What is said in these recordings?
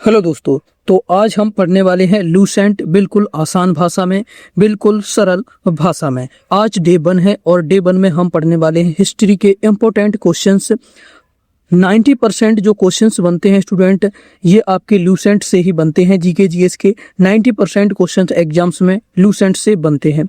Hello दोस्तों, तो आज हम पढ़ने वाले हैं लूसेंट बिल्कुल आसान भाषा में, बिल्कुल सरल भाषा में। आज डे 1 है और डे 1 में हम पढ़ने वाले हैं हिस्ट्री के इम्पोर्टेंट क्वेश्चंस। 90% जो क्वेश्चंस बनते हैं स्टूडेंट, ये आपके लूसेंट से ही बनते हैं। जीके जीएस के 90% क्वेश्चंस एग्जाम्स में लूसेंट से बनते हैं।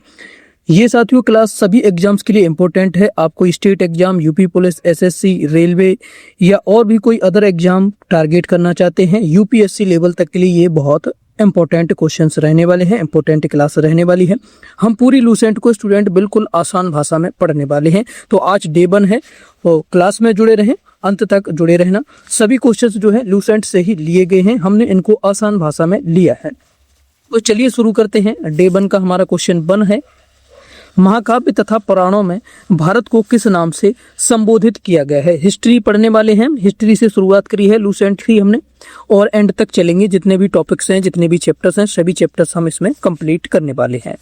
ये साथियों क्लास सभी एग्जाम्स के लिए इम्पोर्टेंट है। आपको state exam, UP police, SSC, railway या और भी कोई अदर एग्जाम टारगेट करना चाहते हैं, यूपीएससी लेवल तक के लिए ये बहुत इंपॉर्टेंट क्वेश्चंस रहने वाले हैं, इंपॉर्टेंट क्लास रहने वाली है। हम पूरी लूसेंट को स्टूडेंट बिल्कुल आसान भाषा में पढ़ने वाले हैं। तो आज डे 1 है, तो क्लास में जुड़े रहें, अंत तक जुड़े रहना। सभी क्वेश्चंस जो है लूसेंट से ही लिए गए हैं, हमने इनको आसान भाषा में लिया है। तो चलिए शुरू करते हैं। डे 1 का हमारा क्वेश्चन 1 है, महाकाव्य तथा पुराणों में भारत को किस नाम से संबोधित किया गया है। हिस्ट्री पढ़ने वाले हैं, हिस्ट्री से शुरुआत करी है लूसेंट की हमने और एंड तक चलेंगे। जितने भी टॉपिक्स हैं, जितने भी चैप्टर्स हैं, सभी चैप्टर्स हम इसमें कंप्लीट करने वाले हैं।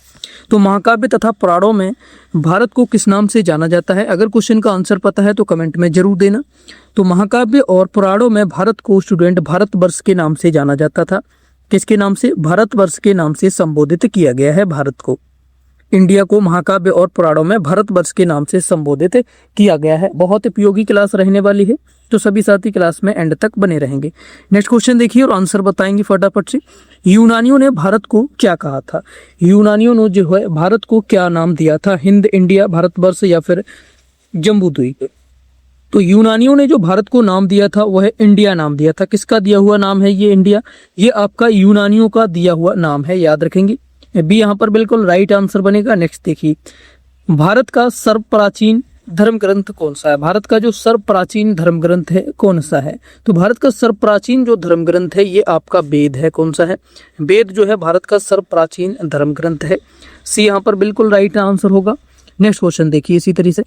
तो महाकाव्य तथा पुराणों में भारत को किस नाम से जाना जाता है? अगर क्वेश्चन का आंसर पता है तो कमेंट में जरूर देना। तो महाकाव्य और पुराणों में भारत को स्टूडेंट भारतवर्ष के नाम से जाना जाता था। किसके नाम से? भारतवर्ष के नाम से संबोधित किया गया है भारत को। इंडिया को महाकाव्य और पुराणों में भारतवर्ष के नाम से संबोधित किया गया है। बहुत उपयोगी क्लास रहने वाली है, तो सभी साथी क्लास में एंड तक बने रहेंगे। नेक्स्ट क्वेश्चन देखिए और आंसर बताएंगे फटाफट से। यूनानियों ने भारत को क्या कहा था? यूनानियों ने जो है भारत को क्या नाम दिया था? हिंद, इंडिया, भारतवर्ष या फिर जम्बूद्वीप? तो यूनानियों ने जो भारत को नाम दिया था वह इंडिया नाम दिया था। किसका दिया हुआ नाम है ये? इंडिया। ये आपका यूनानियों का दिया हुआ नाम है, याद रखेंगे। बी यहाँ पर बिल्कुल राइट आंसर बनेगा। नेक्स्ट देखिए, भारत का सर्व प्राचीन धर्म ग्रंथ कौन सा है? भारत का जो सर्व प्राचीन धर्म ग्रंथ है कौन सा है? तो भारत का सर्व प्राचीन जो धर्म ग्रंथ है ये आपका वेद है। कौन सा है? वेद जो है भारत का सर्व प्राचीन धर्म ग्रंथ है। सी यहाँ पर बिल्कुल राइट आंसर होगा। नेक्स्ट क्वेश्चन देखिए इसी तरीके से।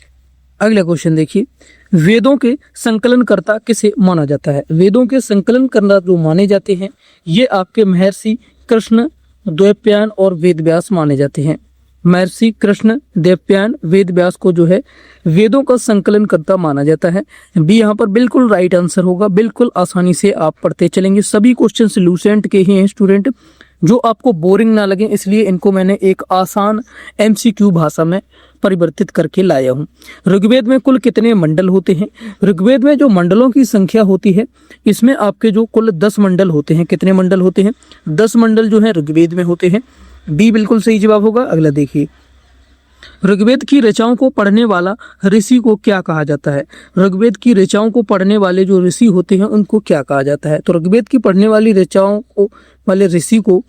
अगला क्वेश्चन देखिए, वेदों के संकलनकर्ता किसे माना जाता है? वेदों के संकलनकर्ता जो माने जाते हैं ये आपके महर्षि कृष्ण द्वैपायन और वेदव्यास माने जाते हैं। महर्षि कृष्ण द्वैपायन वेदव्यास को जो है वेदों का संकलन करता माना जाता है। बी यहाँ पर बिल्कुल राइट आंसर होगा। बिल्कुल आसानी से आप पढ़ते चलेंगे। सभी क्वेश्चन लूसेंट के ही हैं स्टूडेंट, जो आपको बोरिंग ना लगे इसलिए इनको मैंने एक आसान एमसीक्यू भाषा में परिवर्तित करके लाया हूँ। ऋग्वेद में कुल कितने मंडल होते हैं? ऋग्वेद में जो मंडलों की संख्या होती है इसमें आपके जो कुल 10 मंडल होते हैं। कितने मंडल होते हैं? 10 मंडल जो है ऋग्वेद में होते हैं। बी बिल्कुल सही जवाब होगा। अगला देखिए, ऋग्वेद की रचनाओं को पढ़ने वाला ऋषि को क्या कहा जाता है? ऋग्वेद की रचनाओं को पढ़ने वाले जो ऋषि होते हैं उनको क्या कहा जाता है? तो ऋग्वेद की पढ़ने वाली रचनाओं को वाले ऋषि को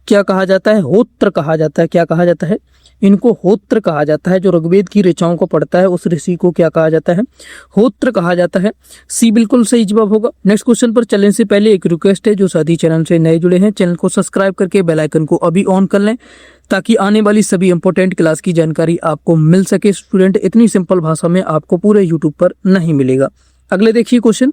क्या कहा जाता है? होत्र कहा जाता है। क्या कहा जाता है? इनको होत्र कहा जाता है। जो ऋग्वेद की ऋचाओं को पढ़ता है उस ऋषि को क्या कहा जाता है? होत्र कहा जाता है। सी बिल्कुल सही जवाब होगा। नेक्स्ट क्वेश्चन पर चलने से पहले एक रिक्वेस्ट है, जो साथी चैनल से नए जुड़े हैं चैनल को सब्सक्राइब करके बेल आइकन को अभी ऑन कर लें ताकि आने वाली सभी इंपॉर्टेंट क्लास की जानकारी आपको मिल सके। स्टूडेंट इतनी सिंपल भाषा में आपको पूरे यूट्यूब पर नहीं मिलेगा। अगले देखिए क्वेश्चन,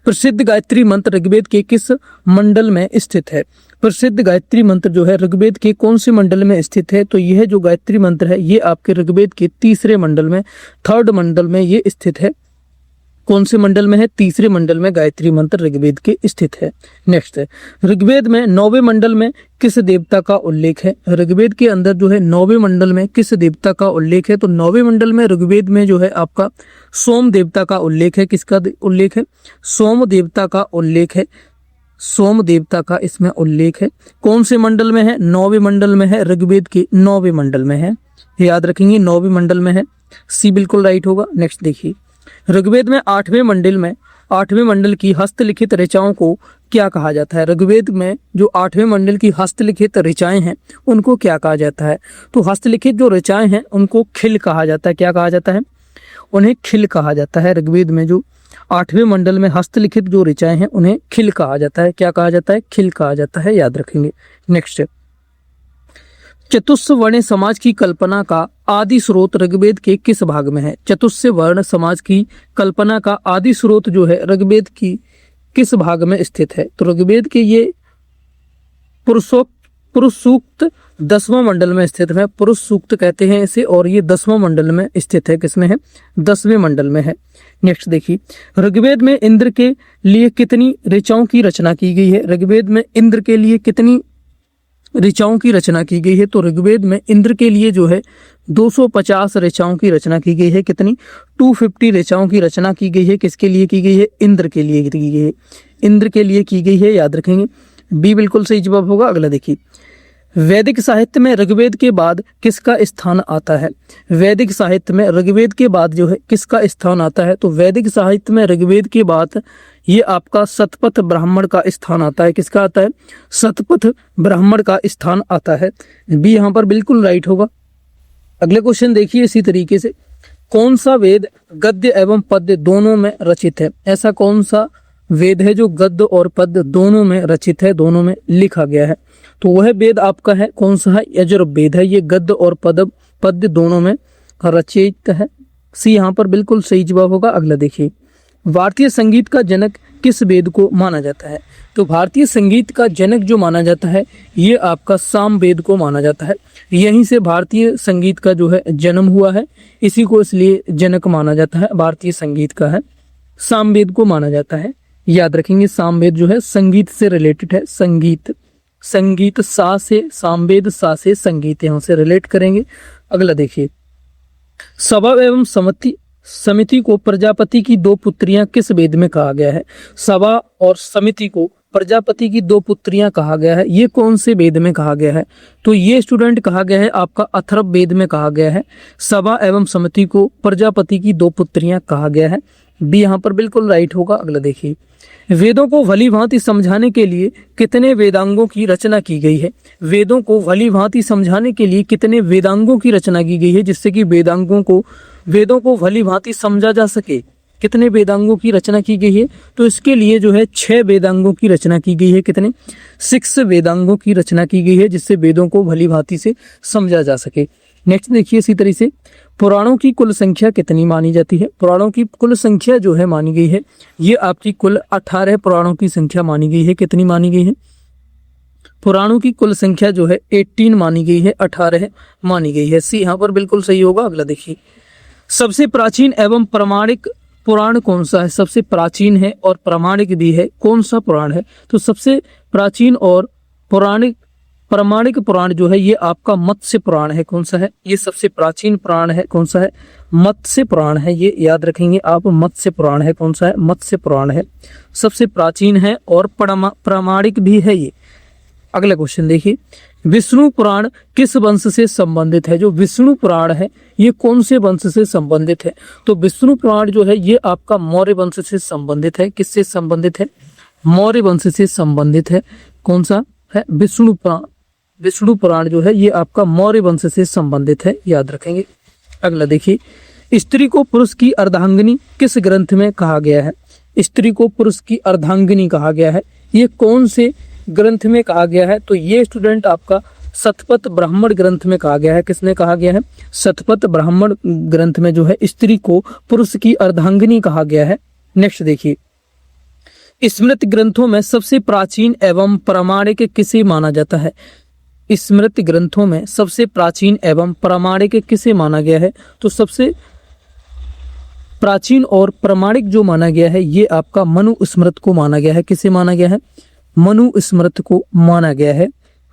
प्रसिद्ध गायत्री मंत्र ऋग्वेद के किस मंडल में स्थित है? प्रसिद्ध गायत्री मंत्र जो है ऋग्वेद के कौन से मंडल में स्थित है? तो यह जो गायत्री मंत्र है ये आपके ऋग्वेद के तीसरे मंडल में, 3rd मंडल में ये स्थित है। कौन से मंडल में है? तीसरे मंडल में गायत्री मंत्र ऋग्वेद के स्थित है। नेक्स्ट है, ऋग्वेद में 9वें मंडल में किस देवता का उल्लेख है? ऋग्वेद के अंदर जो है 9वें मंडल में किस देवता का उल्लेख है? तो 9वें मंडल में ऋग्वेद में जो है आपका सोम देवता का उल्लेख है। किसका उल्लेख है? सोम देवता का उल्लेख है। सोम देवता का इसमें उल्लेख है। कौन से मंडल में है? 9वें मंडल में है। ऋग्वेद के 9वें मंडल में है, याद रखेंगे 9वें मंडल में है। सी बिल्कुल राइट होगा। नेक्स्ट देखिए, ऋग्वेद में 8वें मंडल की हस्तलिखित ऋचाओं को क्या कहा जाता है? ऋग्वेद में जो 8वें मंडल की हस्तलिखित ऋचाएं हैं उनको क्या कहा जाता है? तो हस्तलिखित जो ऋचाएं हैं उनको खिल कहा जाता है। क्या कहा जाता है? उन्हें खिल कहा जाता है। ऋग्वेद में जो 8वें मंडल में हस्तलिखित जो ऋचाएं हैं उन्हें खिल कहा जाता है। क्या कहा जाता है? खिल कहा जाता है, याद रखेंगे। नेक्स्ट, चतुस्र वर्ण समाज की कल्पना का आदि स्रोत ऋग्वेद के किस भाग में है? चतुस्र वर्ण समाज की कल्पना का आदि स्रोत जो है ऋग्वेद की किस भाग में स्थित है? तो ऋग्वेद के ये पुरुष सूक्त 10वां मंडल में स्थित है, पुरुष सूक्त कहते हैं इसे, और ये 10वां मंडल में स्थित है। किसमें है? 10वें मंडल में है। नेक्स्ट देखिए, ऋग्वेद में इंद्र के लिए कितनी ऋचाओं की रचना की गई है? ऋग्वेद में इंद्र के लिए कितनी ऋचाओं की रचना की गई है? तो ऋग्वेद में इंद्र के लिए जो है 250 ऋचाओं की रचना की गई है। कितनी? 250 ऋचाओं की रचना की गई है। किसके लिए की गई है? इंद्र के लिए की गई है। इंद्र के लिए की गई है, याद रखेंगे। बी बिल्कुल सही जवाब होगा। अगला देखिए, वैदिक साहित्य में ऋग्वेद के बाद किसका स्थान आता है? वैदिक साहित्य में ऋग्वेद के बाद जो है किसका स्थान आता है? तो वैदिक साहित्य में ऋग्वेद के बाद ये आपका शतपथ ब्राह्मण का स्थान आता है। किसका आता है? शतपथ ब्राह्मण का स्थान आता है। बी यहाँ पर बिल्कुल राइट होगा। अगले क्वेश्चन देखिए इसी तरीके से, कौन सा वेद गद्य एवं पद्य दोनों में रचित है? ऐसा कौन सा वेद है जो गद्य और पद्य दोनों में रचित है, दोनों में लिखा गया है? तो वह वेद आपका है कौन सा है? यजुर्वेद है। ये गद्य और पद्य दोनों में रचित है। सी यहाँ पर बिल्कुल सही जवाब होगा। अगला देखिए, भारतीय संगीत का जनक किस वेद को माना जाता है? तो भारतीय संगीत का जनक जो माना जाता है ये आपका साम वेद को माना जाता है। यहीं से भारतीय संगीत का जो है जन्म हुआ है, इसी को इसलिए जनक माना जाता है। भारतीय संगीत का है, साम वेद को माना जाता है। याद रखेंगे, सामवेद जो है संगीत से रिलेटेड है। संगीत सा से सामवेद, सा से संगीत, यहां से रिलेट करेंगे। अगला देखिए, सभा एवं समिति को प्रजापति की 2 पुत्रियां किस वेद में कहा गया है? सभा और समिति को प्रजापति की 2 पुत्रियां कहा गया है। ये कौन से वेद में कहा गया है? तो ये स्टूडेंट कहा गया है आपका अथर्व वेद में कहा गया है। सभा एवं समिति को प्रजापति की 2 पुत्रियां कहा गया है। बी यहाँ पर बिल्कुल राइट होगा। अगला देखिए, वेदों को भली भांति समझाने के लिए कितने वेदांगों की रचना की गई है? वेदों को भली भांति समझाने के लिए कितने वेदांगों की रचना की गई है, जिससे कि वेदों को भली भांति समझा जा सके? कितने वेदांगों की रचना की गई है? तो इसके लिए जो है 6 वेदांगों की रचना की गई है। कितने? 6 वेदांगों की रचना की गई है, जिससे वेदों को भली भांति से समझा जा सके। नेक्स्ट देखिए, इसी तरह से पुराणों की कुल संख्या कितनी मानी जाती है? पुराणों की कुल संख्या जो है मानी गई है ये आपकी कुल 18 पुराणों की संख्या मानी गई है। कितनी मानी गई है? पुराणों की कुल संख्या जो है 18 मानी गई है, 18 मानी गई है। सी यहाँ पर बिल्कुल सही होगा। अगला देखिए, सबसे प्राचीन एवं प्रामाणिक पुराण कौन सा है? सबसे प्राचीन है और प्रामाणिक भी है, कौन सा पुराण है? तो सबसे प्राचीन और प्रामाणिक पुराण जो है ये आपका मत्स्य पुराण है। कौन सा है? ये सबसे प्राचीन पुराण है। कौन सा है? मत्स्य पुराण है। ये याद रखेंगे आप, मत्स्य पुराण है। कौन सा है? मत्स्य पुराण है, सबसे प्राचीन है और प्रामाणिक भी है ये। अगला क्वेश्चन देखिए, विष्णु पुराण किस वंश से संबंधित है? जो विष्णु पुराण है ये कौन से वंश से संबंधित है? तो विष्णु पुराण जो है ये आपका मौर्य वंश से संबंधित है। किससे संबंधित है? मौर्य वंश से संबंधित है। कौन सा है? विष्णु पुराण। विष्णु पुराण जो है ये आपका मौर्य वंश से संबंधित है, याद रखेंगे। अगला देखिए, स्त्री को पुरुष की अर्धांगिनी किस ग्रंथ में कहा गया है? स्त्री को पुरुष की अर्धांगिनी कहा गया है, ये कौन से ग्रंथ में कहा गया है? तो ये स्टूडेंट आपका शतपथ ब्राह्मण ग्रंथ में कहा गया है। किसने कहा गया है? शतपथ ब्राह्मण ग्रंथ में जो है स्त्री को पुरुष की अर्धांगिनी कहा गया है। नेक्स्ट देखिए, स्मृति ग्रंथों में सबसे प्राचीन एवं प्रामाणिक किसे माना जाता है? स्मृति ग्रंथों में सबसे प्राचीन एवं प्रामाणिक किसे माना गया है? तो सबसे प्राचीन और प्रामाणिक जो माना गया है ये आपका मनुस्मृति को माना गया है। किसे माना गया है? मनुस्मृति को माना गया है।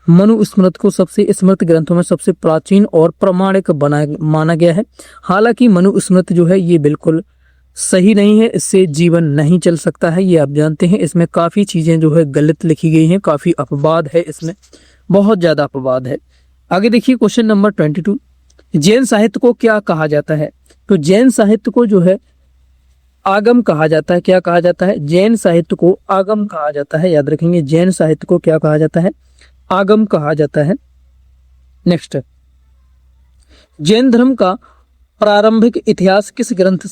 मनुस्मृति को सबसे स्मृति ग्रंथों में सबसे प्राचीन और प्रामाणिक माना गया है। हालांकि मनुस्मृति जो है ये बिल्कुल सही नहीं है, इससे जीवन नहीं चल सकता है, ये आप जानते हैं। इसमें काफी चीजें जो है गलत लिखी गई हैं, काफी अपवाद है, इसमें बहुत ज्यादा अपवाद है। आगे देखिए क्वेश्चन नंबर 22, जैन साहित्य को क्या कहा जाता है? तो जैन साहित्य को जो है आगम कहा जाता है। क्या कहा जाता है? जैन साहित्य को आगम कहा जाता है, याद रखेंगे। जैन साहित्य को क्या कहा जाता है? आगम कहा जाता है। नेक्स्ट, जैन धर्म का प्रारंभिक इतिहास किस ग्रंथ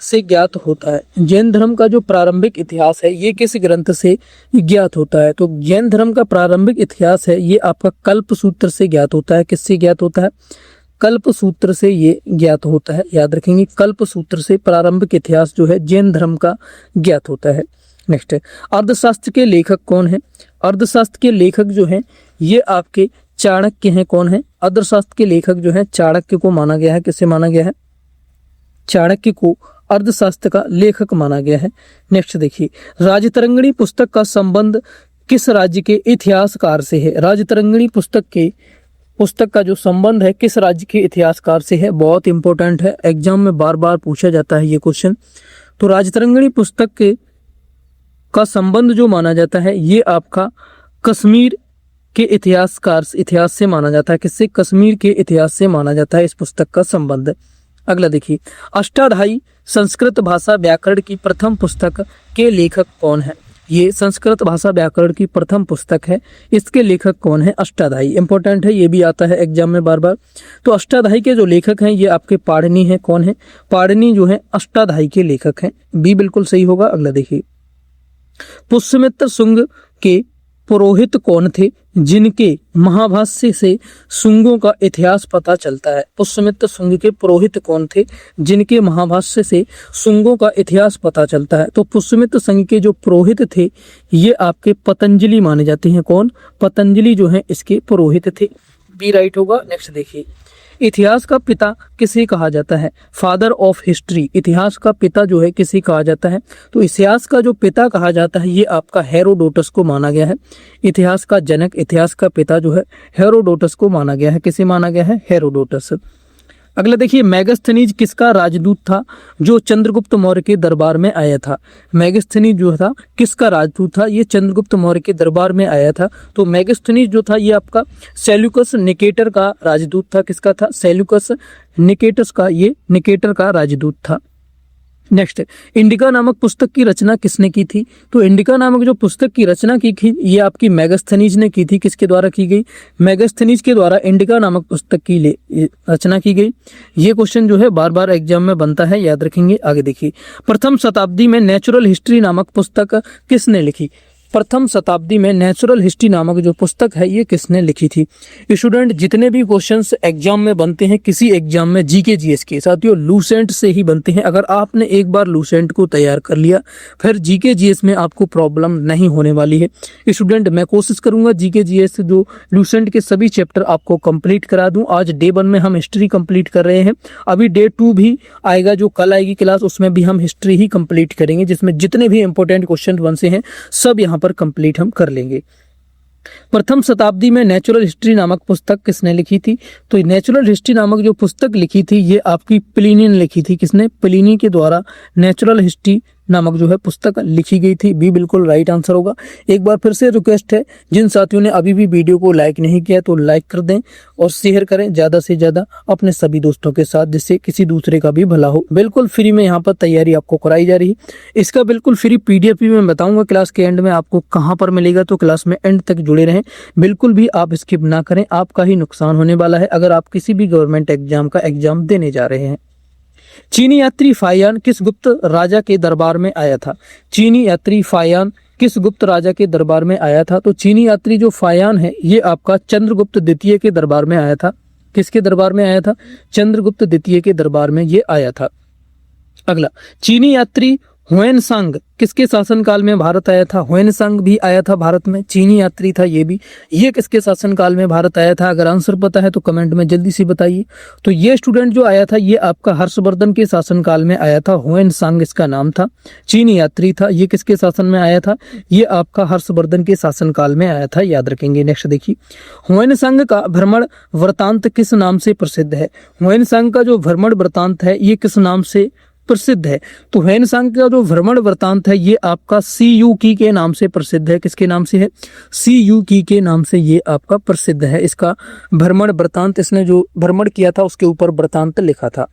से ज्ञात होता है? जैन धर्म का जो प्रारंभिक इतिहास है ये किस ग्रंथ से ज्ञात होता है? तो जैन धर्म का प्रारंभिक इतिहास है ये आपका कल्प सूत्र से ज्ञात होता है। किससे ज्ञात होता है? कल्प सूत्र से ये ज्ञात होता है, याद रखेंगे। कल्प सूत्र से प्रारंभिक इतिहास जो है जैन धर्म का ज्ञात होता है। नेक्स्ट है, अर्थशास्त्र के लेखक कौन है? अर्थशास्त्र के लेखक जो है ये आपके चाणक्य हैं। कौन है? अर्थशास्त्र के लेखक जो है चाणक्य को माना गया है। किसे माना गया है? चाणक्य को अर्थशास्त्र का लेखक माना गया है। नेक्स्ट देखिए, राजतरंगिणी पुस्तक का संबंध किस राज्य के इतिहासकार से है? राजतरंगिणी पुस्तक का जो संबंध है किस राज्य के इतिहासकार से है? बहुत इंपॉर्टेंट है, एग्जाम में बार बार पूछा जाता है ये क्वेश्चन। तो राजतरंगिणी पुस्तक का संबंध जो माना जाता है ये आपका कश्मीर के इतिहास से माना जाता है। किससे? कश्मीर के इतिहास से माना जाता है इस पुस्तक का संबंध। अगला देखिए, अष्टाध्यायी संस्कृत भाषा व्याकरण की प्रथम पुस्तक के लेखक कौन है? ये संस्कृत भाषा व्याकरण की प्रथम पुस्तक है, इसके लेखक कौन है? अष्टाध्यायी। इंपॉर्टेंट है, ये भी आता है एग्जाम में बार बार। तो अष्टाध्यायी के जो लेखक हैं ये आपके पाणिनि हैं। कौन है? पाणिनि जो है अष्टाध्यायी के लेखक हैं। बी बिल्कुल सही होगा। अगला देखिए, पुष्यमित्र शुंग के पुरोहित कौन थे जिनके महाभाष्य से शुंगों का इतिहास पता चलता है? पुष्यमित्र शुंग के पुरोहित कौन थे जिनके महाभाष्य से शुंगों का इतिहास पता चलता है? तो पुष्यमित्र शुंग के जो पुरोहित थे ये आपके पतंजलि माने जाते हैं। कौन? पतंजलि जो है इसके पुरोहित थे। बी राइट होगा। नेक्स्ट देखिए, इतिहास का पिता किसे कहा जाता है? Father of history. इतिहास का पिता जो है किसे कहा जाता है? तो इतिहास का जो पिता कहा जाता है ये आपका हेरोडोटस को माना गया है। इतिहास का जनक, इतिहास का पिता जो है हेरोडोटस को माना गया है। किसे माना गया है? हेरोडोटस। अगला देखिए, मेगास्थनीज किसका राजदूत था जो चंद्रगुप्त मौर्य के दरबार में आया था? मेगास्थनीज जो था किसका राजदूत था? ये चंद्रगुप्त मौर्य के दरबार में आया था। तो मेगास्थनीज जो था ये आपका सेल्यूकस निकेटर का राजदूत था। किसका था? सेल्यूकस निकेटस का, ये निकेटर का राजदूत था। नेक्स्ट, इंडिका नामक पुस्तक की रचना किसने की थी? तो इंडिका नामक जो पुस्तक की रचना की थी ये आपकी मेगास्थनीज ने की थी। किसके द्वारा की गई? मेगास्थनीज के द्वारा इंडिका नामक पुस्तक की रचना की गई। ये क्वेश्चन जो है बार बार एग्जाम में बनता है, याद रखेंगे। आगे देखिए, प्रथम शताब्दी में नेचुरल हिस्ट्री नामक पुस्तक किसने लिखी? प्रथम शताब्दी में नेचुरल हिस्ट्री नामक जो पुस्तक है ये किसने लिखी थी? स्टूडेंट, जितने भी क्वेश्चंस एग्जाम में बनते हैं किसी एग्जाम में जीके जीएस के साथियों लूसेंट से ही बनते हैं। अगर आपने एक बार लूसेंट को तैयार कर लिया फिर जीके जीएस में आपको प्रॉब्लम नहीं होने वाली है। स्टूडेंट, मैं कोशिश करूंगा जीके जीएस जो लूसेंट के सभी चैप्टर आपको कंप्लीट करा दूं। आज डे 1 में हम हिस्ट्री कंप्लीट कर रहे हैं, अभी डे 2 भी आएगा जो कल आएगी क्लास, उसमें भी हम हिस्ट्री ही कंप्लीट करेंगे, जिसमें जितने भी इंपॉर्टेंट क्वेश्चन बनसे हैं सब यहाँ पर कंप्लीट हम कर लेंगे। प्रथम शताब्दी में नेचुरल हिस्ट्री नामक पुस्तक किसने लिखी थी? तो नेचुरल हिस्ट्री नामक जो पुस्तक लिखी थी ये आपकी प्लिनी ने लिखी थी। किसने? प्लिनी के द्वारा नेचुरल हिस्ट्री नामक जो है पुस्तक लिखी गई थी। बी बिल्कुल राइट आंसर होगा। एक बार फिर से रिक्वेस्ट है, जिन साथियों ने अभी भी वीडियो को लाइक नहीं किया तो लाइक कर दें और शेयर करें ज्यादा से ज्यादा अपने सभी दोस्तों के साथ, जिससे किसी दूसरे का भी भला हो। बिल्कुल फ्री में यहाँ पर तैयारी आपको कराई जा रही है। इसका बिल्कुल फ्री पीडीएफ भी मैं बताऊंगा क्लास के एंड में आपको कहाँ पर मिलेगा, तो क्लास में एंड तक जुड़े रहें। बिल्कुल भी आप स्किप ना करें, आपका ही नुकसान होने वाला है अगर आप किसी भी गवर्नमेंट एग्जाम का एग्जाम देने जा रहे हैं। चीनी यात्री फायान किस गुप्त राजा के दरबार में आया था? चीनी यात्री फायान किस गुप्त राजा के दरबार में आया था? तो चीनी यात्री जो फायान है ये आपका चंद्रगुप्त द्वितीय के दरबार में आया था। किसके दरबार में आया था? चंद्रगुप्त द्वितीय के दरबार में ये आया था। अगला, चीनी यात्री ह्वेनसांग किसके शासनकाल में भारत आया था? ह्वेनसांग भी आया था भारत में, चीनी यात्री था ये भी। ये किसके शासनकाल में भारत आया था? अगर आंसर पता है तो कमेंट में जल्दी से बताइए। तो ये स्टूडेंट जो आया था ये आपका हर्षवर्धन के शासनकाल में आया था। ह्वेनसांग इसका नाम था, चीनी यात्री था। ये किसके शासन में आया था? ये आपका हर्षवर्धन के शासनकाल में आया था, याद रखेंगे। नेक्स्ट देखिए, ह्वेनसांग का भ्रमण वृत्तांत किस नाम से प्रसिद्ध है? ह्वेनसांग का जो भ्रमण वृत्तांत है ये किस नाम से प्रसिद्ध है? तो ह्वेनसांग का जो भ्रमण वृत्तांत है ये आपका सी यू की के नाम से प्रसिद्ध है। किसके नाम से है? सी यू की के नाम से ये आपका प्रसिद्ध है। इसका भ्रमण वृत्तांत, इसने जो भ्रमण किया था उसके ऊपर वृत्तांत लिखा था।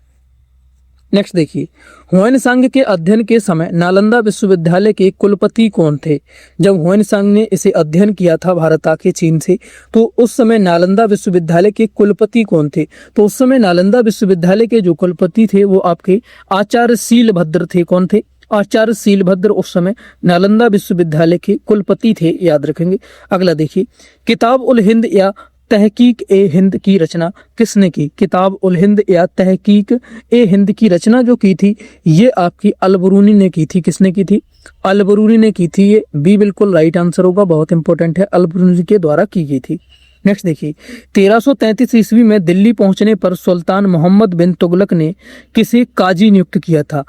नेक्स्ट देखिए, ह्वेनसांग के अध्ययन के समय नालंदा विश्वविद्यालय के कुलपति कौन थे? जब ह्वेनसांग ने इसे अध्ययन किया था भारत आके चीन से, तो उस समय नालंदा विश्वविद्यालय के कुलपति कौन थे? तो उस समय नालंदा विश्वविद्यालय के जो कुलपति थे वो आपके आचार्य शीलभद्र थे। कौन थे? आचार्य शीलभद्र उस समय नालंदा विश्वविद्यालय के कुलपति थे, याद रखेंगे। अगला देखिए, किताब उल हिंद या तहकीक ए हिंद की रचना किसने की? किताब उल हिंद या तहकीक ए हिंद की रचना जो की थी ये आपकी अलबरूनी ने की थी। किसने की थी? अलबरूनी ने की थी। ये बी बिल्कुल राइट आंसर होगा, बहुत इंपॉर्टेंट है, अलबरूनी के द्वारा की गई थी। नेक्स्ट देखिए, 1333 ईस्वी में दिल्ली पहुंचने पर सुल्तान मोहम्मद बिन तुगलक ने किसे काजी नियुक्त किया था?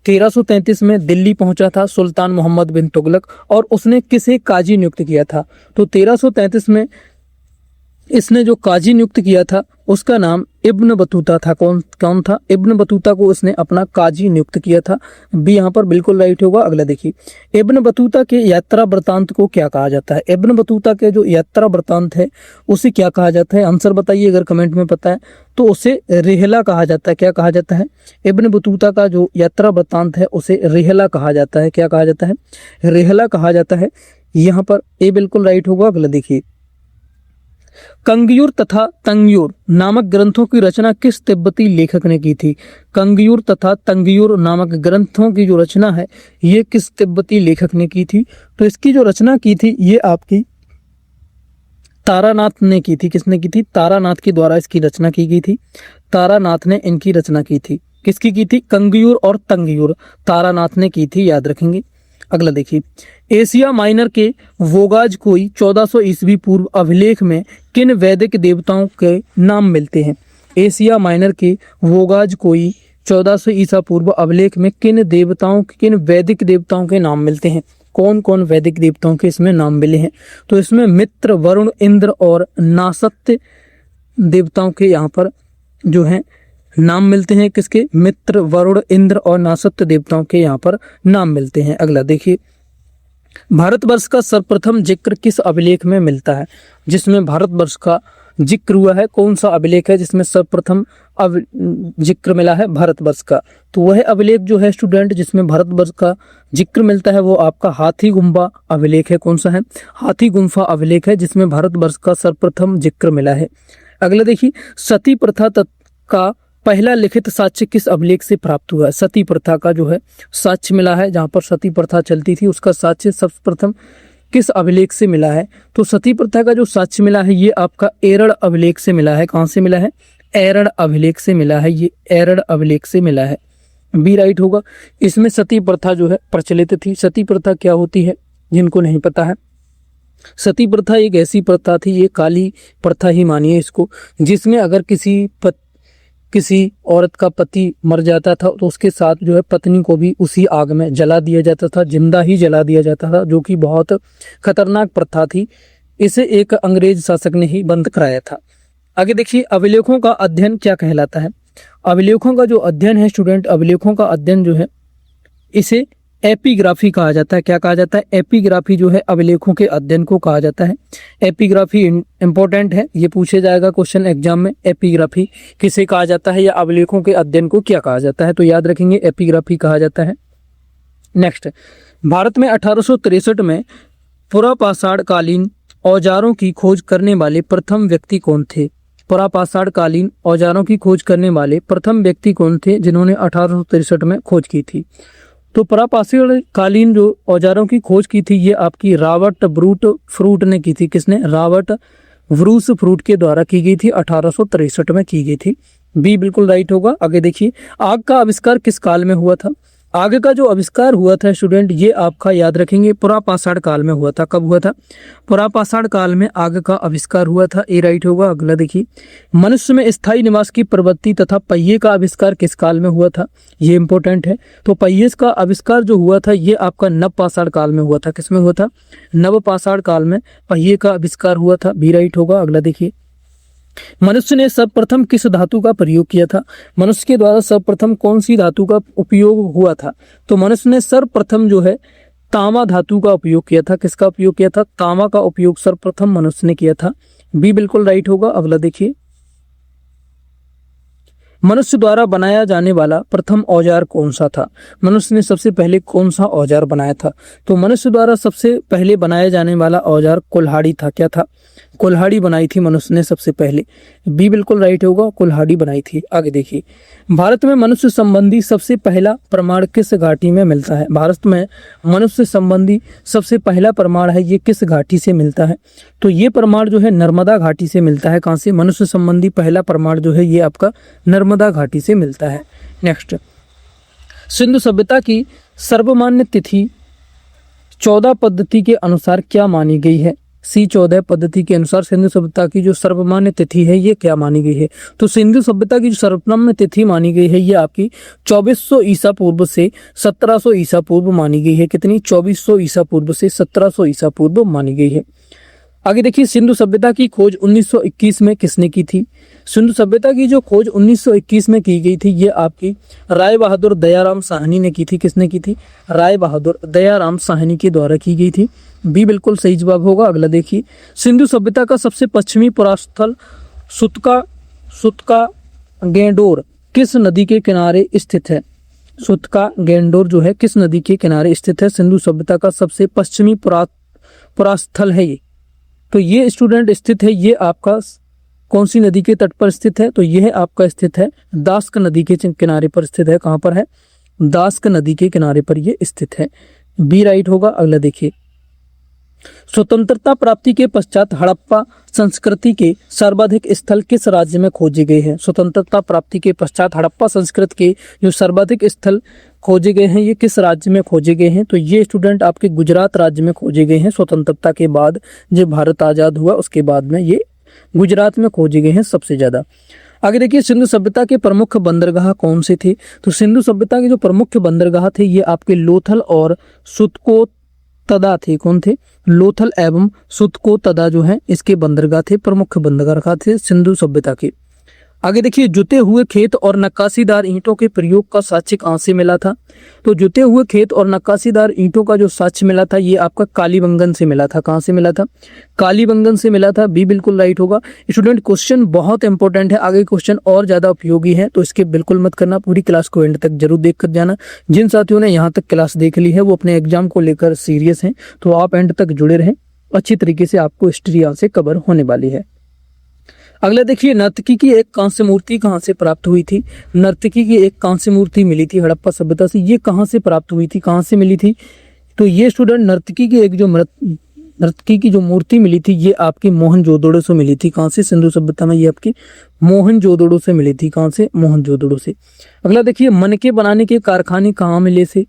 1333 में दिल्ली पहुंचा था सुल्तान मोहम्मद बिन तुगलक और उसने किसे काजी नियुक्त किया था? तो 1333 में इसने जो काजी नियुक्त किया था उसका नाम इब्न बतूता था। कौन था? इब्न बतूता को इसने अपना काजी नियुक्त किया था। बी यहाँ पर बिल्कुल राइट होगा। अगला देखिए, इब्न बतूता के यात्रा वृतांत को क्या कहा जाता है? इब्न बतूता के जो यात्रा वृतांत है उसे क्या कहा जाता है? आंसर बताइए अगर कमेंट में पता है तो। उसे रिहला कहा जाता है। क्या कहा जाता है? इब्न बतूता का जो यात्रा वृतांत है उसे रिहला कहा जाता है। क्या कहा जाता है? रिहला कहा जाता है। यहाँ पर ए बिल्कुल राइट होगा। अगला देखिए, कंगयूर तथा तंगयूर नामक ग्रंथों की रचना किस तिब्बती लेखक ने की थी? कंगयूर तथा तंगयूर नामक ग्रंथों की जो रचना है ये किस तिब्बती लेखक ने की थी? तो इसकी जो रचना की थी ये आपकी तारानाथ ने की थी। किसने की थी? तारानाथ के द्वारा इसकी रचना की गई थी। तारानाथ ने इनकी रचना की थी। किसकी की थी? कंगयूर और तंगयूर तारानाथ ने की थी, याद रखेंगे। अगला देखिए, एशिया माइनर के वोगाज कोई 1400 ईस्वी पूर्व अभिलेख में किन वैदिक देवताओं के नाम मिलते हैं? एशिया माइनर के वोगाज कोई 1400 ईसा पूर्व अभिलेख में किन वैदिक देवताओं के नाम मिलते हैं? कौन कौन वैदिक देवताओं के इसमें नाम मिले हैं? तो इसमें मित्र, वरुण, इंद्र और नासत्य देवताओं के यहाँ पर जो है नाम मिलते हैं। किसके? मित्र, वरुण, इंद्र और नासत्य देवताओं के यहाँ पर नाम मिलते हैं। अगला देखिए, भारतवर्ष का सर्वप्रथम जिक्र किस अभिलेख में मिलता है? जिसमें भारतवर्ष का जिक्र हुआ है, कौन सा अभिलेख है जिसमें सर्वप्रथम जिक्र मिला है भारतवर्ष का? तो वह अभिलेख जो है स्टूडेंट जिसमें भारतवर्ष का जिक्र मिलता है वो आपका हाथी गुम्फा अभिलेख है। कौन सा है? हाथी गुम्फा अभिलेख है जिसमें भारतवर्ष का सर्वप्रथम जिक्र मिला है। अगला देखिए, सती प्रथा का पहला लिखित साक्ष्य किस अभिलेख से प्राप्त हुआ है? सती प्रथा का जो है साक्ष्य मिला है, जहां पर सती प्रथा चलती थी उसका साक्ष्य सर्वप्रथम किस अभिलेख से मिला है? तो सती प्रथा का जो साक्ष्य मिला है ये आपका एरड़ अभिलेख से मिला है। कहां से मिला है? एरड़ अभिलेख से मिला है। ये एरड़ अभिलेख से मिला है। बी राइट होगा। इसमें सती प्रथा जो है प्रचलित थी। सती प्रथा क्या होती है जिनको नहीं पता है, सती प्रथा एक ऐसी प्रथा थी, ये काली प्रथा ही मानिए इसको, जिसमें अगर किसी औरत का पति मर जाता था तो उसके साथ जो है पत्नी को भी उसी आग में जला दिया जाता था, जिंदा ही जला दिया जाता था, जो कि बहुत खतरनाक प्रथा थी। इसे एक अंग्रेज शासक ने ही बंद कराया था। आगे देखिए, अभिलेखों का अध्ययन क्या कहलाता है? अभिलेखों का जो अध्ययन है स्टूडेंट, अभिलेखों का अध्ययन जो है इसे एपिग्राफी कहा जाता है। क्या कहा जाता है? एपिग्राफी जो है अभिलेखों के अध्ययन को कहा जाता है। एपिग्राफी इंपॉर्टेंट है, ये पूछे जाएगा क्वेश्चन एग्जाम में। एपिग्राफी किसे कहा जाता है या अभिलेखों के अध्ययन को क्या कहा जाता है? तो याद रखेंगे एपिग्राफी कहा जाता है। नेक्स्ट, भारत में 1863 में पुरापाषाण कालीन औजारों की खोज करने वाले प्रथम व्यक्ति कौन थे? पुरापाषाण कालीन औजारों की खोज करने वाले प्रथम व्यक्ति कौन थे जिन्होंने 1863 में खोज की थी? तो पुरापाषाण कालीन जो औजारों की खोज की थी ये आपकी रॉबर्ट ब्रूस फ्रूट ने की थी। किसने? रॉबर्ट ब्रूस फ्रूट के द्वारा की गई थी, 1863 में की गई थी। बी बिल्कुल राइट होगा। आगे देखिए, आग का आविष्कार किस काल में हुआ था? आग का जो आविष्कार हुआ था स्टूडेंट ये आपका याद रखेंगे पुरापाषाण काल में हुआ था। कब हुआ था? पुरापाषाण काल में आग का आविष्कार हुआ था। ए राइट होगा। अगला देखिए, मनुष्य में स्थायी निवास की प्रवृत्ति तथा पहिए का आविष्कार किस काल में हुआ था? ये इंपॉर्टेंट है। तो पहिए का आविष्कार जो हुआ था ये आपका नवपाषाण काल में हुआ था। किसमें हुआ था? नवपाषाण काल में पहिए का आविष्कार हुआ था। बी राइट होगा। अगला देखिए, मनुष्य ने सर्वप्रथम किस धातु का प्रयोग किया था? मनुष्य के द्वारा सर्वप्रथम कौन सी धातु का उपयोग हुआ था? तो मनुष्य ने सर्वप्रथम जो है तांबा धातु का उपयोग किया था। किसका उपयोग किया था? तांबा का उपयोग सर्वप्रथम मनुष्य ने किया था। बी बिल्कुल राइट होगा। अगला देखिए, मनुष्य द्वारा बनाया जाने वाला प्रथम औजार कौन सा था? मनुष्य ने सबसे पहले कौन सा औजार बनाया था? तो मनुष्य द्वारा सबसे पहले बनाया जाने वाला औजार कुल्हाड़ी था। क्या था? कुल्हाड़ी बनाई थी मनुष्य ने सबसे पहले। बी बिल्कुल राइट होगा, कुल्हाड़ी बनाई थी। आगे देखिए, भारत में मनुष्य संबंधी सबसे पहला प्रमाण किस घाटी में मिलता है? भारत में मनुष्य संबंधी सबसे पहला प्रमाण है ये किस घाटी से मिलता है? तो ये प्रमाण जो है नर्मदा घाटी से मिलता है। कहाँ से? मनुष्य संबंधी पहला प्रमाण जो है ये आपका नर्मदा घाटी से मिलता है। नेक्स्ट, सिंधु सभ्यता की सर्वमान्य तिथि 14 पद्धति के अनुसार क्या मानी गई है? C14 पद्धति के अनुसार सिंधु सभ्यता की जो सर्वमान्य तिथि है ये क्या मानी गई है? तो सिंधु सभ्यता की जो सर्वमान्य तिथि मानी गई है ये आपकी 2400 ईसा पूर्व से 1700 ईसा पूर्व मानी गई है। कितनी? 2400 ईसा पूर्व से 1700 ईसा पूर्व मानी गई है। आगे देखिए, सिंधु सभ्यता की खोज 1921 में किसने की थी? सिंधु सभ्यता की जो खोज 1921 में की गई थी ये आपकी राय बहादुर दयाराम साहनी ने की थी। किसने की थी? राय बहादुर दयाराम साहनी के द्वारा की गई थी। बी बिल्कुल सही जवाब होगा। अगला देखिए, सिंधु सभ्यता का सबसे पश्चिमी परास्थल सुतका गेंडोर किस नदी के किनारे स्थित है? सुतका गेंडोर जो है किस नदी के किनारे स्थित है? सिंधु सभ्यता का सबसे पश्चिमी परास्थल है ये। तो ये स्टूडेंट स्थित है, ये आपका कौन सी नदी के तट पर स्थित है? तो यह आपका स्थित है दास्क नदी के किनारे पर स्थित है। कहां पर है? दास्क नदी के किनारे पर यह स्थित है। बी राइट होगा। अगला देखिए, स्वतंत्रता प्राप्ति के पश्चात हड़प्पा संस्कृति के सर्वाधिक स्थल किस राज्य में खोजे गए हैं? स्वतंत्रता प्राप्ति के पश्चात हड़प्पा संस्कृति के जो सर्वाधिक स्थल खोजे गए हैं ये किस राज्य में खोजे गए हैं? तो ये स्टूडेंट आपके गुजरात राज्य में खोजे गए हैं। स्वतंत्रता के बाद जब भारत आजाद हुआ उसके बाद में ये गुजरात में खोजे गए हैं सबसे ज्यादा। आगे देखिए, सिंधु सभ्यता के प्रमुख बंदरगाह कौन से थे? तो सिंधु सभ्यता के जो प्रमुख बंदरगाह थे ये आपके लोथल और सुतकोतदा थे। कौन थे? लोथल एवं सुतकोतदा जो है इसके बंदरगाह थे, प्रमुख बंदरगाह थे सिंधु सभ्यता के। आगे देखिए, जुते हुए खेत और नक्काशीदार ईंटों के प्रयोग का साक्ष्य कहां से मिला था? तो जुते हुए खेत और नक्काशीदार ईंटों का जो साक्ष्य मिला था ये आपका कालीबंगन से मिला था। कहां से मिला था? कालीबंगन से मिला था। बी बिल्कुल राइट होगा। स्टूडेंट क्वेश्चन बहुत इंपॉर्टेंट है, आगे क्वेश्चन और ज्यादा उपयोगी है तो इसके बिल्कुल मत करना, पूरी क्लास को एंड तक जरूर देख कर जाना। जिन साथियों ने यहाँ तक क्लास देख ली है वो अपने एग्जाम को लेकर सीरियस हैं, तो आप एंड तक जुड़े रहें। अच्छी तरीके से आपको हिस्ट्री यहाँ से कवर होने वाली है। अगला देखिए, नर्तकी की एक कांस्य मूर्ति कहां से प्राप्त हुई थी? नर्तकी की एक कांस्य मूर्ति मिली थी हड़प्पा सभ्यता से। ये कहां से प्राप्त हुई थी, कहां से मिली थी? तो ये स्टूडेंट नर्तकी की एक जो नर्तकी की जो मूर्ति मिली थी ये आपकी मोहनजोदड़ो से मिली थी। कहां से? सिंधु सभ्यता में ये आपकी मोहनजोदड़ो से मिली थी। कहां से? मोहनजोदड़ो से। अगला देखिए, मनके बनाने के कारखाने कहाँ मिले थे?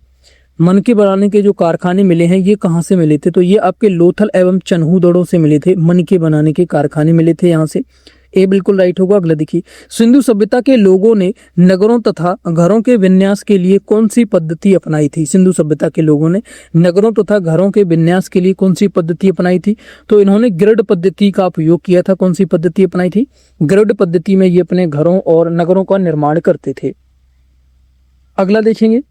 मनके बनाने के जो कारखाने मिले हैं ये कहां से मिले थे? तो ये आपके लोथल एवं चन्हूदड़ो से मिले थे। मनके बनाने के कारखाने मिले थे यहाँ से। ए बिल्कुल राइट होगा। अगला देखिए, सिंधु सभ्यता के लोगों ने नगरों तथा घरों के विन्यास के लिए कौन सी पद्धति अपनाई थी? सिंधु सभ्यता के लोगों ने नगरों तथा घरों के विन्यास के लिए कौन सी पद्धति अपनाई थी? तो इन्होंने ग्रिड पद्धति का उपयोग किया था। कौन सी पद्धति अपनाई थी? ग्रिड पद्धति में ये अपने घरों और नगरों का निर्माण करते थे। अगला देखेंगे,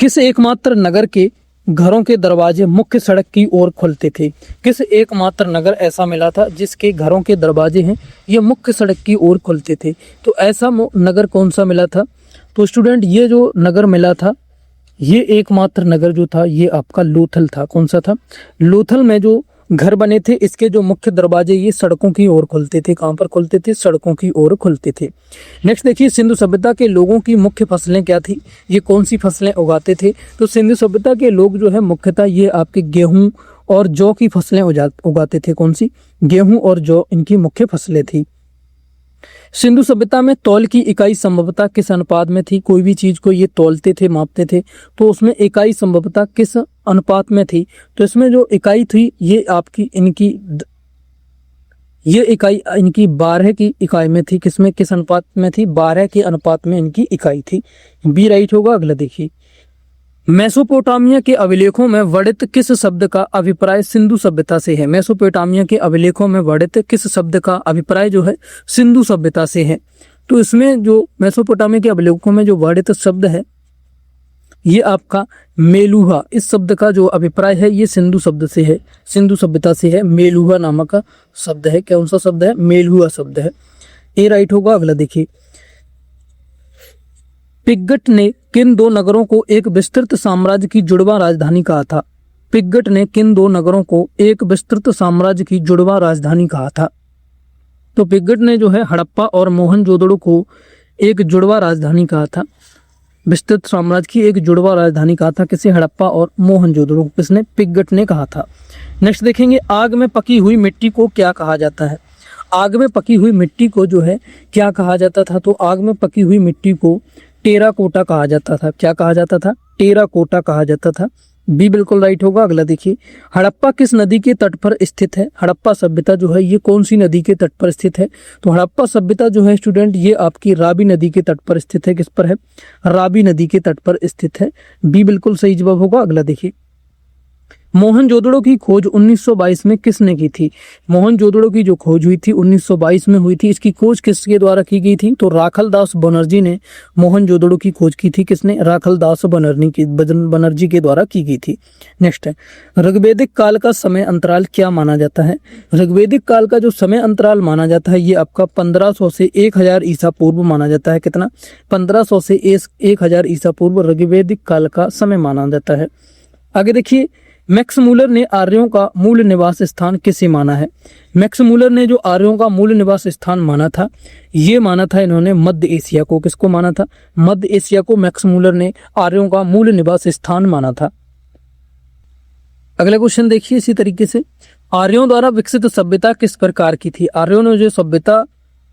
किस एकमात्र नगर के घरों के दरवाजे मुख्य सड़क की ओर खुलते थे? किस एकमात्र नगर ऐसा मिला था जिसके घरों के दरवाजे हैं ये मुख्य सड़क की ओर खुलते थे? तो ऐसा नगर कौन सा मिला था? तो स्टूडेंट ये जो नगर मिला था ये एकमात्र नगर जो था ये आपका लोथल था। कौन सा था? लोथल में जो घर बने थे इसके जो मुख्य दरवाजे ये सड़कों की ओर खुलते थे। कहां पर खुलते थे? सड़कों की ओर खुलते थे। नेक्स्ट देखिए, सिंधु सभ्यता के लोगों की मुख्य फसलें क्या थी? ये कौन सी फसलें उगाते थे? तो सिंधु सभ्यता के लोग जो है मुख्यतः ये आपके गेहूं और जौ की फसलें उगाते थे। कौन सी? गेहूं और जौ इनकी मुख्य फसलें थी। सिंधु सभ्यता में तौल की इकाई संभवतः किस अनुपात में थी? कोई भी चीज को ये तौलते थे, मापते थे, तो उसमें इकाई संभवतः किस अनुपात में थी? तो इसमें जो इकाई थी ये आपकी ये इकाई इनकी 12 की इकाई में थी। किसमें? किस अनुपात में थी? 12 के अनुपात में इनकी इकाई थी। बी राइट होगा। अगला देखिए, मेसोपोटामिया के अभिलेखों में वर्णित किस शब्द का अभिप्राय सिंधु सभ्यता से है? मेसोपोटामिया के अभिलेखों में वर्णित किस शब्द का अभिप्राय जो है सिंधु सभ्यता से है? तो इसमें जो मेसोपोटामिया के अभिलेखों में जो वर्णित शब्द है ये आपका मेलुहा, इस शब्द का जो अभिप्राय है ये सिंधु शब्द से है, सिंधु सभ्यता से है। मेलुहा नामक का शब्द है। कौन सा शब्द है? मेलुहा शब्द है। ए राइट होगा। अगला देखिए, पिग्गट ने किन दो नगरों को एक विस्तृत साम्राज्य की जुड़वा राजधानी कहा था? पिग्गट ने किन दो नगरों को एक विस्तृत साम्राज्य की जुड़वा राजधानी कहा था? तो पिग्गट ने जो है हड़प्पा और मोहनजोदड़ो को एक जुड़वा राजधानी कहा था। विस्तृत साम्राज्य की एक जुड़वा राजधानी कहा था। किसे? हड़प्पा और मोहनजोदड़ो। किसने? पिग्गट ने कहा था। नेक्स्ट देखेंगे, आग में पकी हुई मिट्टी को क्या कहा जाता है? आग में पकी हुई मिट्टी को जो है क्या कहा जाता था? तो आग में पकी हुई मिट्टी को टेराकोटा कहा जाता था। क्या कहा जाता था? टेराकोटा कहा जाता था। बी बिल्कुल राइट होगा। अगला देखिए, हड़प्पा किस नदी के तट पर स्थित है? हड़प्पा सभ्यता जो है ये कौन सी नदी के तट पर स्थित है? तो हड़प्पा सभ्यता जो है स्टूडेंट ये आपकी रावी नदी के तट पर स्थित है। किस पर है? रावी नदी के तट पर स्थित है। बी बिल्कुल सही जवाब होगा। अगला देखिए, मोहनजोदड़ो की खोज 1922 में किसने की थी? मोहनजोदड़ो की जो खोज हुई थी 1922 में हुई थी। इसकी खोज किसके द्वारा की गई थी? तो राखलदास बनर्जी ने मोहनजोदड़ो की खोज की थी। किसने? राखलदास बनर्जी के द्वारा की गई थी। नेक्स्ट है, ऋग्वेदिक काल का समय अंतराल क्या माना जाता है? ऋग्वेदिक काल का जो समय अंतराल माना जाता है ये आपका 1500 से 1000 ईसा पूर्व माना जाता है। कितना? 1500 से 1000 ईसा पूर्व ऋग्वेदिक काल का समय माना जाता है। आगे देखिए, मैक्स मूलर ने आर्यों का मूल निवास स्थान किसे माना है? मैक्स मूलर ने जो आर्यों का मूल निवास स्थान माना था ये माना था इन्होंने मध्य एशिया को। किसको माना था? मध्य एशिया को मैक्स मूलर ने आर्यों का मूल निवास स्थान माना था। अगला क्वेश्चन देखिए इसी तरीके से, आर्यों द्वारा विकसित सभ्यता किस प्रकार की थी? आर्यों ने जो सभ्यता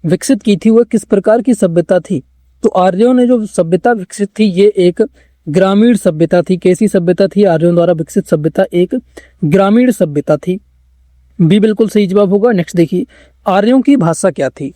विकसित की थी वह किस प्रकार की सभ्यता थी? तो आर्यों ने जो सभ्यता विकसित थी ये एक ग्रामीण सभ्यता थी। कैसी सभ्यता थी? आर्यों द्वारा विकसित सभ्यता एक ग्रामीण सभ्यता थी। बी बिल्कुल सही जवाब होगा। नेक्स्ट देखिए, आर्यों की भाषा क्या थी?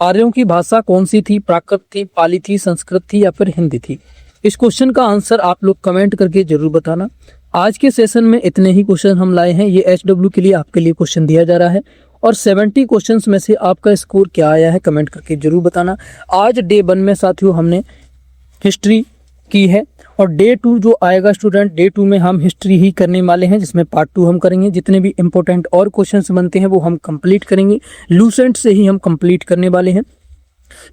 आर्यों की भाषा कौन सी थी? प्राकृत थी, पाली थी, संस्कृत थी या फिर हिंदी थी? इस क्वेश्चन का आंसर आप लोग कमेंट करके जरूर बताना। आज के सेशन में इतने ही क्वेश्चन हम लाए हैं। ये HW के लिए आपके लिए क्वेश्चन दिया जा रहा है और 70 क्वेश्चंस में से आपका स्कोर क्या आया है कमेंट करके जरूर बताना। आज डे 1 में साथियों हमने हिस्ट्री की है और डे 2 जो आएगा स्टूडेंट, डे 2 में हम हिस्ट्री ही करने वाले हैं जिसमें पार्ट 2 हम करेंगे। जितने भी इंपॉर्टेंट और क्वेश्चंस बनते हैं वो हम कंप्लीट करेंगे। लूसेंट से ही हम कंप्लीट करने वाले हैं।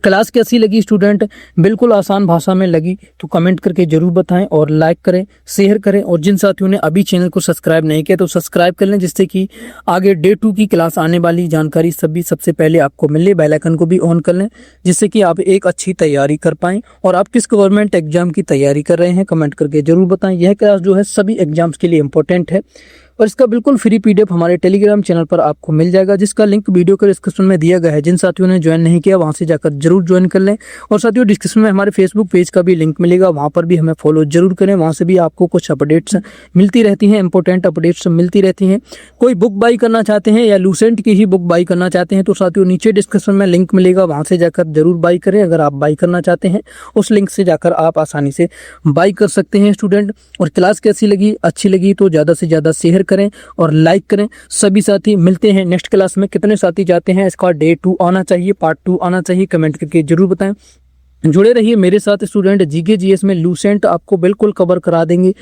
क्लास कैसी लगी स्टूडेंट? बिल्कुल आसान भाषा में लगी तो कमेंट करके जरूर बताएं और लाइक करें, शेयर करें और जिन साथियों ने अभी चैनल को सब्सक्राइब नहीं किया तो सब्सक्राइब कर लें जिससे कि आगे डे 2 की क्लास आने वाली जानकारी सभी सबसे पहले आपको मिले। बेल आइकन को भी ऑन कर लें जिससे कि आप एक अच्छी तैयारी कर पाएं। और आप किस गवर्नमेंट एग्जाम की तैयारी कर रहे हैं कमेंट करके जरूर बताएं। यह क्लास जो है सभी एग्जाम्स के लिए इंपॉर्टेंट है और इसका बिल्कुल फ्री PDF हमारे टेलीग्राम चैनल पर आपको मिल जाएगा जिसका लिंक वीडियो के डिस्क्रिप्शन में दिया गया है। जिन साथियों ने ज्वाइन नहीं किया वहां से जाकर जरूर ज्वाइन कर लें। और साथियों डिस्क्रिप्शन में हमारे फेसबुक पेज का भी लिंक मिलेगा, वहां पर भी हमें फॉलो जरूर करें। वहां से भी आपको कुछ अपडेट्स मिलती रहती हैं, इंपॉर्टेंट अपडेट्स मिलती रहती हैं। कोई बुक बाई करना चाहते हैं या लूसेंट की ही बुक बाई करना चाहते हैं तो साथियों नीचे डिस्क्रिप्शन में लिंक मिलेगा, वहां से जाकर जरूर बाई करें। अगर आप बाई करना चाहते हैं उस लिंक से जाकर आप आसानी से बाई कर सकते हैं स्टूडेंट। और क्लास कैसी लगी? अच्छी लगी तो ज़्यादा से ज़्यादा शेयर करें और लाइक करें सभी साथी। मिलते हैं नेक्स्ट क्लास में। कितने साथी चाहते हैं इसका डे 2 आना चाहिए, पार्ट 2 आना चाहिए कमेंट करके जरूर बताएं। जुड़े रहिए मेरे साथ स्टूडेंट। जीके जीएस में लूसेंट आपको बिल्कुल कवर करा देंगे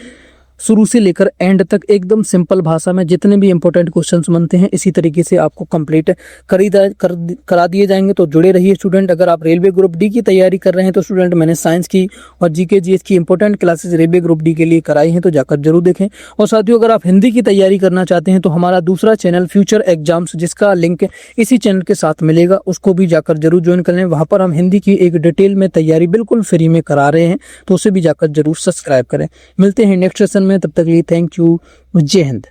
शुरू से लेकर एंड तक एकदम सिंपल भाषा में। जितने भी इंपॉर्टेंट क्वेश्चंस बनते हैं इसी तरीके से आपको कंप्लीट करा दिए जाएंगे। तो जुड़े रहिए स्टूडेंट। अगर आप रेलवे ग्रुप डी की तैयारी कर रहे हैं तो स्टूडेंट मैंने साइंस की और जीके जीएस की important classes railway group D के लिए कराई हैं तो जाकर जरूर देखें। और साथियों अगर आप हिंदी की तैयारी करना चाहते हैं तो हमारा दूसरा चैनल फ्यूचर एग्जाम्स जिसका लिंक इसी चैनल के साथ मिलेगा उसको भी जाकर जरूर ज्वाइन कर लें। वहाँ पर हम हिंदी की एक डिटेल में तैयारी बिल्कुल फ्री में करा रहे हैं तो उसे भी जाकर जरूर सब्सक्राइब करें। मिलते हैं नेक्स्ट सेशन में, तब तक के लिए थैंक यू। जय हिंद।